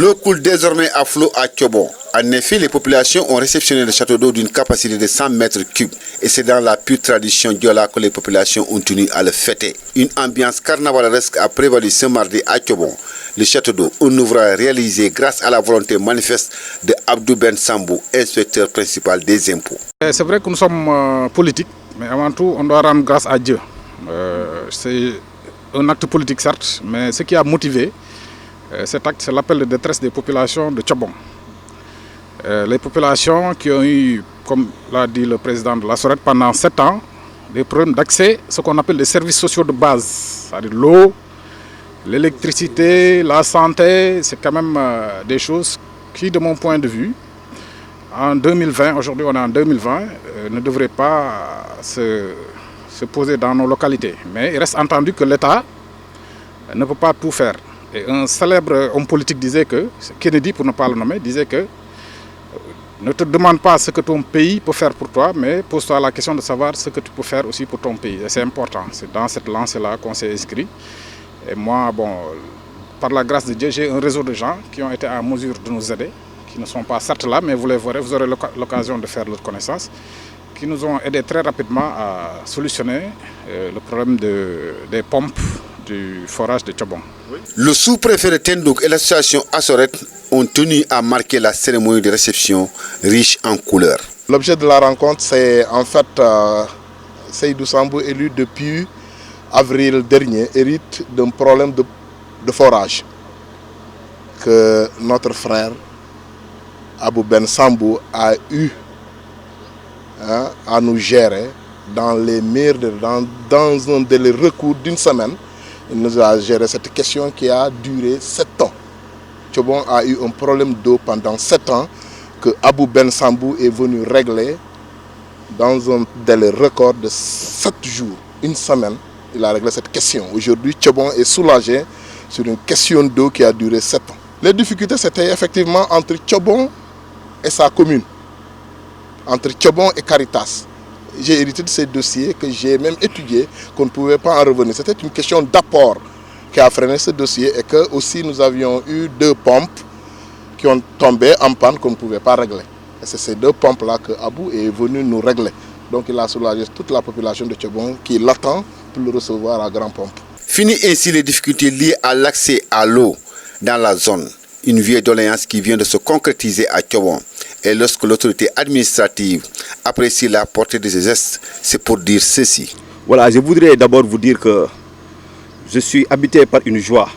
L'eau coule désormais à flot à Thiobon. En effet, les populations ont réceptionné le château d'eau d'une capacité de 100 mètres cubes. Et c'est dans la pure tradition Diola que les populations ont tenu à le fêter. Une ambiance carnavaleresque a prévalu ce mardi à Thiobon. Le château d'eau, un ouvrage réalisé grâce à la volonté manifeste de Abdou Ben Sambou, inspecteur principal des impôts. C'est vrai que nous sommes politiques, mais avant tout, on doit rendre grâce à Dieu. C'est un acte politique certes, mais ce qui a motivé cet acte, c'est l'appel de détresse des populations de Thiobon. Les populations qui ont eu, comme l'a dit le président de la Sorette, pendant 7 ans, des problèmes d'accès, ce qu'on appelle les services sociaux de base, c'est-à-dire l'eau, l'électricité, la santé, c'est quand même des choses qui, de mon point de vue, en 2020, aujourd'hui on est en 2020, ne devraient pas se poser dans nos localités. Mais il reste entendu que l'État ne peut pas tout faire. Et un célèbre homme politique disait que, Kennedy pour ne pas le nommer, disait que ne te demande pas ce que ton pays peut faire pour toi, mais pose-toi la question de savoir ce que tu peux faire aussi pour ton pays. Et c'est important, c'est dans cette lancée-là qu'on s'est inscrit. Et moi, bon, par la grâce de Dieu, j'ai un réseau de gens qui ont été en mesure de nous aider, qui ne sont pas certes là, mais vous les verrez, vous aurez l'occasion de faire leur connaissance, qui nous ont aidés très rapidement à solutionner le problème des pompes du forage de Thiobon. Le sous-préfet de Tendouk et l'association Assoret ont tenu à marquer la cérémonie de réception riche en couleurs. L'objet de la rencontre, c'est en fait Seydou Sambou, élu depuis avril dernier, hérite d'un problème de forage que notre frère Abou Ben Sambou a eu à nous gérer dans les dans un délai recours d'une semaine. Il nous a géré cette question qui a duré 7 ans. Thiobon a eu un problème d'eau pendant 7 ans que Abou Ben Sambou est venu régler dans un délai record de 7 jours, une semaine. Il a réglé cette question. Aujourd'hui, Thiobon est soulagé sur une question d'eau qui a duré 7 ans. Les difficultés, c'était effectivement entre Thiobon et sa commune, entre Thiobon et Caritas. J'ai hérité de ces dossiers que j'ai même étudiés, qu'on ne pouvait pas en revenir. C'était une question d'apport qui a freiné ce dossier et que aussi nous avions eu 2 pompes qui ont tombé en panne qu'on ne pouvait pas régler. Et c'est ces 2 pompes-là que Abou est venu nous régler. Donc il a soulagé toute la population de Thiobon qui l'attend pour le recevoir à grand pompe. Fini ainsi les difficultés liées à l'accès à l'eau dans la zone. Une vieille doléance qui vient de se concrétiser à Thiobon. Et lorsque l'autorité administrative apprécie la portée de ces gestes, c'est pour dire ceci. Voilà, je voudrais d'abord vous dire que je suis habité par une joie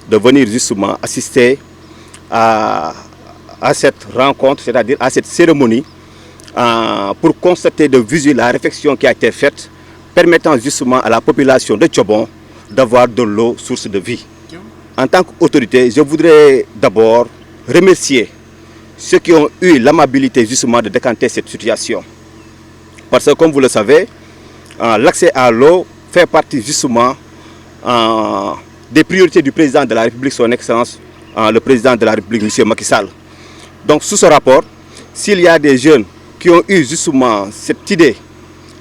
de venir justement assister à cette rencontre, c'est-à-dire à cette cérémonie, pour constater de visu la réflexion qui a été faite, permettant justement à la population de Thiobon d'avoir de l'eau, source de vie. En tant qu'autorité, je voudrais d'abord remercier ceux qui ont eu l'amabilité justement de décanter cette situation. Parce que comme vous le savez, l'accès à l'eau fait partie justement des priorités du président de la République, son Excellence, le président de la République, M. Macky Sall. Donc sous ce rapport, s'il y a des jeunes qui ont eu justement cette idée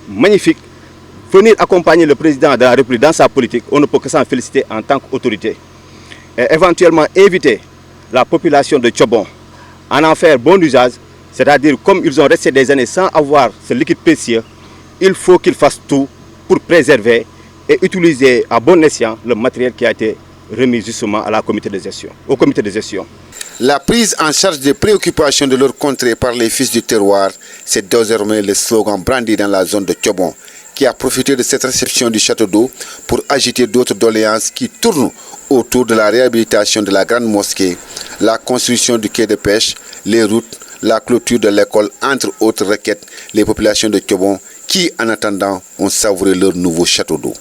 magnifique, venir accompagner le président de la République dans sa politique, on ne peut que s'en féliciter en tant qu'autorité. Et éventuellement inviter la population de Thiobon à en faire bon usage, c'est-à-dire comme ils ont resté des années sans avoir ce liquide précieux, il faut qu'ils fassent tout pour préserver et utiliser à bon escient le matériel qui a été remis justement à la comité de gestion, au comité de gestion. La prise en charge des préoccupations de leur contrée par les fils du terroir, c'est désormais le slogan brandi dans la zone de Thiobon, qui a profité de cette réception du château d'eau pour agiter d'autres doléances qui tournent autour de la réhabilitation de la grande mosquée, la construction du quai de pêche, les routes, la clôture de l'école, entre autres requêtes, les populations de Thiobon qui, en attendant, ont savouré leur nouveau château d'eau.